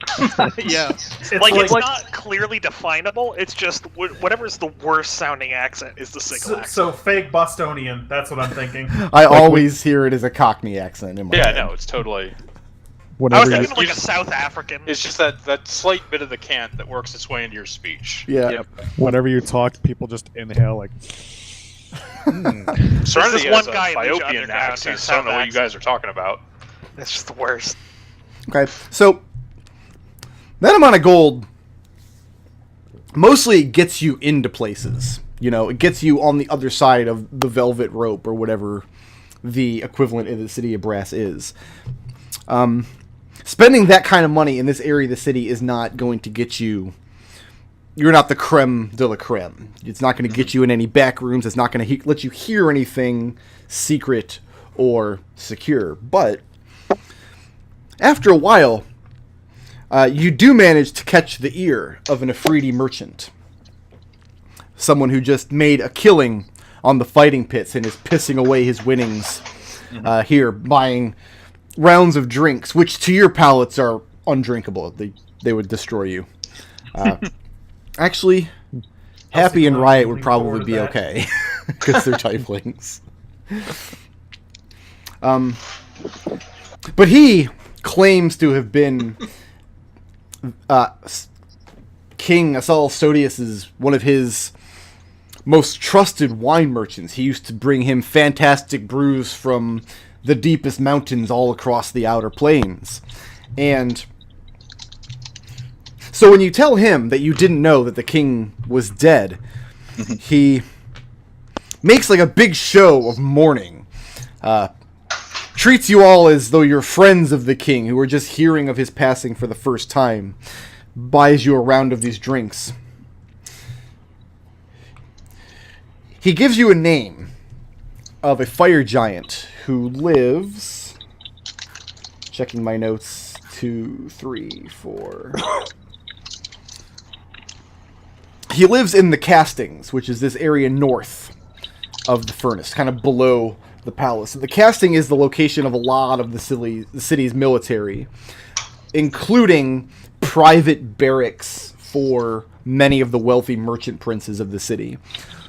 Speaker 2: Yeah.
Speaker 5: It's not clearly definable. It's just whatever's the worst sounding accent is the single accent.
Speaker 4: So fake Bostonian. That's what I'm thinking.
Speaker 1: I always hear it as a Cockney accent in my head.
Speaker 6: no, it's totally.
Speaker 5: I
Speaker 3: Whenever
Speaker 5: was
Speaker 3: you,
Speaker 5: thinking like a South African.
Speaker 6: It's just that slight bit of the cant that works its way into your speech.
Speaker 1: Yeah.
Speaker 3: whenever you talk, people just inhale like.
Speaker 6: Serenity
Speaker 5: this one
Speaker 6: has a
Speaker 5: guy in the
Speaker 6: Ethiopian
Speaker 5: underground
Speaker 6: accent,
Speaker 5: who's
Speaker 6: so I don't know
Speaker 5: South
Speaker 6: what you guys are talking about.
Speaker 5: It's just the worst.
Speaker 1: Okay, so that amount of gold mostly gets you into places. You know, it gets you on the other side of the velvet rope or whatever the equivalent in the city of Brass is. Spending that kind of money in this area of the city is not going to get you... You're not the creme de la creme. It's not going to get you in any back rooms. It's not going to let you hear anything secret or secure. But after a while, you do manage to catch the ear of an Afridi merchant. Someone who just made a killing on the fighting pits and is pissing away his winnings here, buying rounds of drinks, which to your palates are undrinkable. They would destroy you. Actually, Happy and Riot would probably be okay, because they're tieflings. But he claims to have been King Asal Sodius's one of his most trusted wine merchants. He used to bring him fantastic brews from the deepest mountains all across the outer plains. And so when you tell him that you didn't know that the king was dead, he makes like a big show of mourning. Treats you all as though you're friends of the king who are just hearing of his passing for the first time. Buys you a round of these drinks. He gives you a name of a fire giant who lives... Checking my notes. 2, 3, 4... He lives in the Castings, which is this area north of the furnace, kind of below the palace. The Casting is the location of a lot of the city's military, including private barracks for many of the wealthy merchant princes of the city.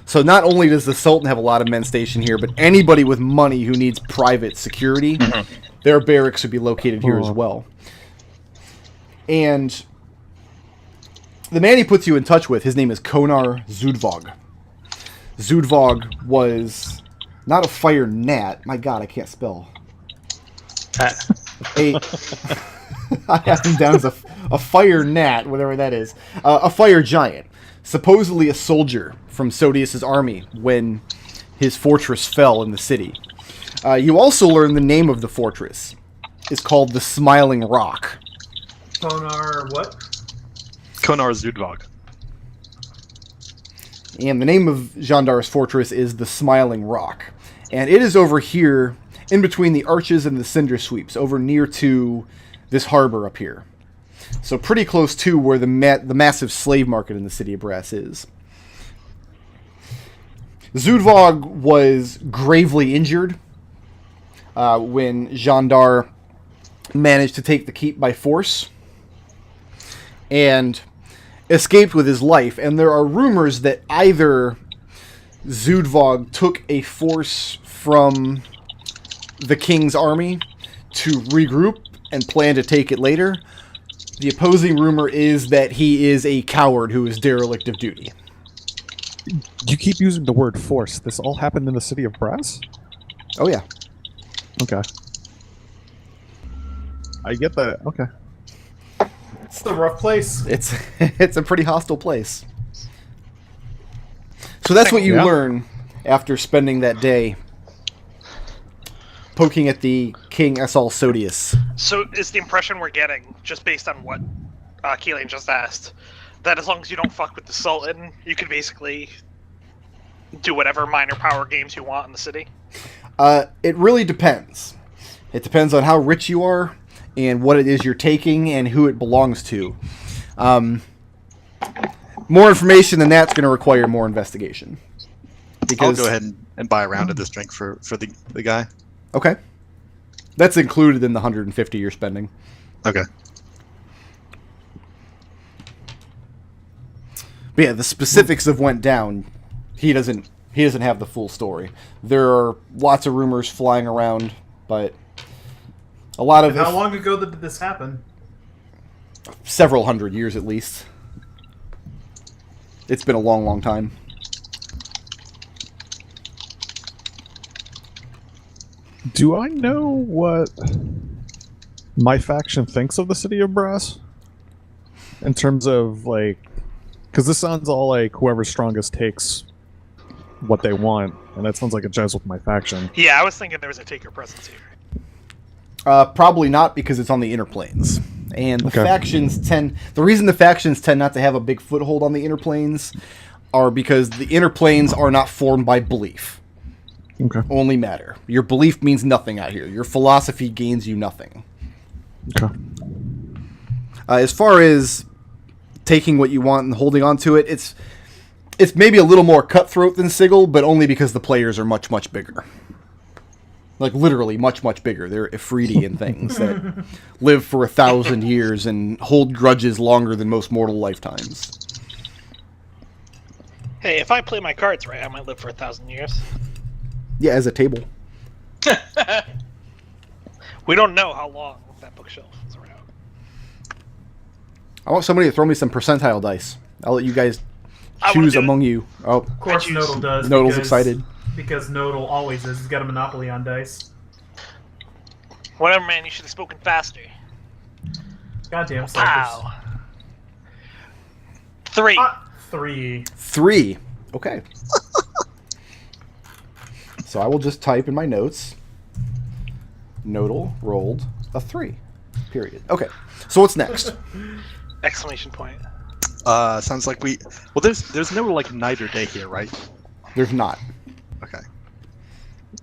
Speaker 1: So not only does the Sultan have a lot of men stationed here, but anybody with money who needs private security, their barracks would be located here as well. And the man he puts you in touch with, his name is Konar Zudvog. Zudvog was not a fire gnat. My god, I can't spell. I have him down as a fire gnat, whatever that is. A fire giant. Supposedly a soldier from Sodius's army when his fortress fell in the city. You also learn the name of the fortress. It's called the Smiling Rock.
Speaker 4: Konar what?
Speaker 2: Konar Zudvog.
Speaker 1: And the name of Jandar's fortress is the Smiling Rock. And it is over here, in between the arches and the cinder sweeps, over near to this harbor up here. So pretty close to where the massive slave market in the city of Brass is. Zudvog was gravely injured when Jandar managed to take the keep by force and escaped with his life. And there are rumors that either Zudvog took a force from the king's army to regroup and plan to take it later. The opposing rumor is that he is a coward who is derelict of duty.
Speaker 3: You keep using the word force. This all happened in the city of Brass?
Speaker 1: Oh yeah.
Speaker 3: Okay. I get that. Okay.
Speaker 4: It's the rough place.
Speaker 1: It's a pretty hostile place. So that's what you learn after spending that day poking at the King Asal Sodius.
Speaker 5: So is the impression we're getting, just based on what Kelian just asked, that as long as you don't fuck with the Sultan, you can basically do whatever minor power games you want in the city?
Speaker 1: It really depends. It depends on how rich you are and what it is you're taking and who it belongs to. More information than that's going to require more investigation.
Speaker 2: Because... I'll go ahead and buy a round of this drink for the guy.
Speaker 1: Okay. That's included in the 150 you're spending.
Speaker 2: Okay.
Speaker 1: But yeah, the specifics of went down. He doesn't have the full story. There are lots of rumors flying around, but a lot of...
Speaker 4: How long ago did this happen?
Speaker 1: Several hundred years at least. It's been a long, long time.
Speaker 3: Do I know what my faction thinks of the City of Brass? In terms of, like... Because this sounds all like whoever's strongest takes what they want, and that sounds like it jives with my faction.
Speaker 5: Yeah, I was thinking there was a taker presence here.
Speaker 1: Probably not, because it's on the inner planes. And the factions tend... The reason the factions tend not to have a big foothold on the inner planes are because the inner planes are not formed by belief.
Speaker 3: Okay.
Speaker 1: Only matter. Your belief means nothing out here. Your philosophy gains you nothing.
Speaker 3: Okay.
Speaker 1: As far as taking what you want and holding on to it, it's maybe a little more cutthroat than Sigil, but only because the players are much, much bigger. Like, literally much, much bigger. They're Ifriti and things that live for 1,000 years and hold grudges longer than most mortal lifetimes.
Speaker 5: Hey, if I play my cards right, I might live for 1,000 years.
Speaker 1: Yeah, as a table.
Speaker 5: We don't know how long that bookshelf is around.
Speaker 1: I want somebody to throw me some percentile dice. I'll let you guys choose among you. Oh,
Speaker 4: Of course Nodal does.
Speaker 1: Nodal's excited.
Speaker 4: Because Nodal always is. He's got a monopoly on dice.
Speaker 5: Whatever, man. You should have spoken faster.
Speaker 4: Goddamn psychers.
Speaker 5: Wow. 3.
Speaker 4: 3.
Speaker 1: 3. Okay. So I will just type in my notes. Nodal rolled a 3. Period. Okay. So what's next?
Speaker 5: Exclamation point.
Speaker 2: Sounds like we... Well, there's no, like, night or day here, right?
Speaker 1: There's not.
Speaker 2: Okay.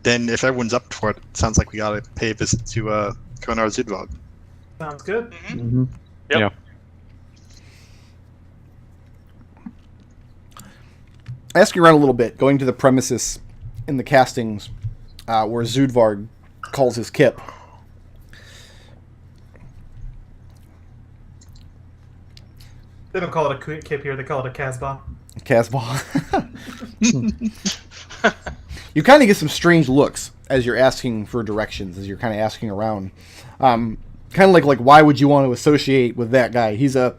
Speaker 2: Then if everyone's up for it, sounds like we gotta pay a visit to Konar Zudvog.
Speaker 4: Sounds good.
Speaker 3: Mm-hmm.
Speaker 6: Yep.
Speaker 3: Yeah.
Speaker 1: Asking around a little bit, going to the premises in the castings where Zudvarg calls his kip.
Speaker 4: They don't call it a kip here, they call it a Casbah.
Speaker 1: Casbah. You kind of get some strange looks as you're asking for directions, as you're kind of asking around. Kind of like why would you want to associate with that guy? He's a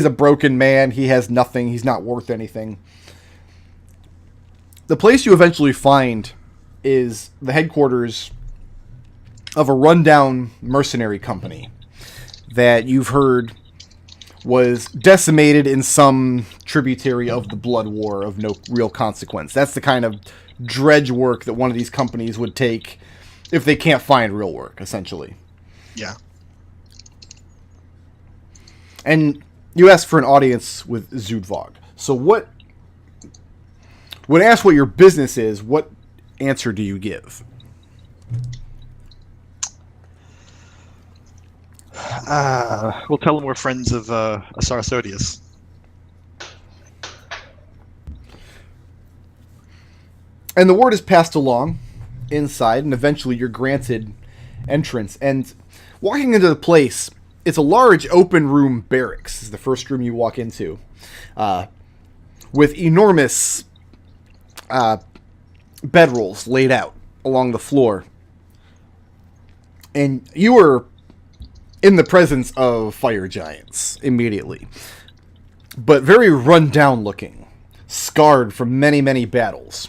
Speaker 1: broken man. He has nothing. He's not worth anything. The place you eventually find is the headquarters of a rundown mercenary company that you've heard was decimated in some tributary of the Blood War of no real consequence. That's the kind of dredge work that one of these companies would take if they can't find real work, essentially.
Speaker 2: Yeah.
Speaker 1: And you asked for an audience with Zudvog. So when asked what your business is, what answer do you give?
Speaker 2: We'll tell them we're friends of Asar Sodius.
Speaker 1: And the word is passed along inside, and eventually you're granted entrance. And walking into the place, it's a large open room barracks. This is the first room you walk into. With enormous bedrolls laid out along the floor. And you are in the presence of fire giants immediately. But very run down looking. Scarred from many, many battles.